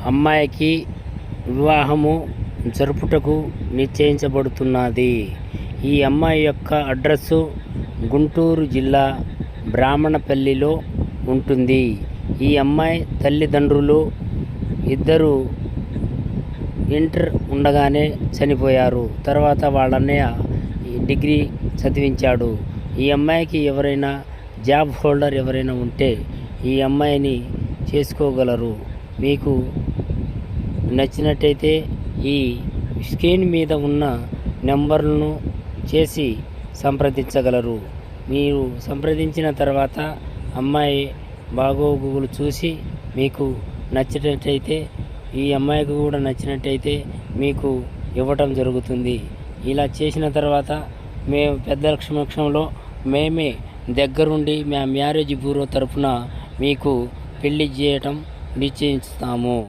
అమ్మాయికి వివాహము జరుపుటకు నిశ్చయించబడుతున్నది. ఈ అమ్మాయి యొక్క అడ్రస్సు గుంటూరు జిల్లా బ్రాహ్మణపల్లిలో ఉంటుంది. ఈ అమ్మాయి తల్లిదండ్రులు ఇద్దరు ఇంటర్ ఉండగానే చనిపోయారు. తర్వాత వాళ్ళ అన్నయ్య డిగ్రీ చదివించాడు. ఈ అమ్మాయికి ఎవరైనా జాబ్ హోల్డర్ ఎవరైనా ఉంటే ఈ అమ్మాయిని చేసుకోగలరు. మీకు నచ్చినట్టయితే ఈ స్క్రీన్ మీద ఉన్న నెంబర్లను చేసి సంప్రదించగలరు. మీరు సంప్రదించిన తర్వాత అమ్మాయి బాగోగులు చూసి మీకు నచ్చినట్టయితే ఈ అమ్మాయికి కూడా నచ్చినట్టయితే మీకు ఇవ్వటం జరుగుతుంది. ఇలా చేసిన తర్వాత మేము పెద్దల సమక్షంలో మేమే దగ్గరుండి మా మ్యారేజ్ బ్యూరో తరఫున మీకు పెళ్లి చేయటం నిశ్చయిస్తాము.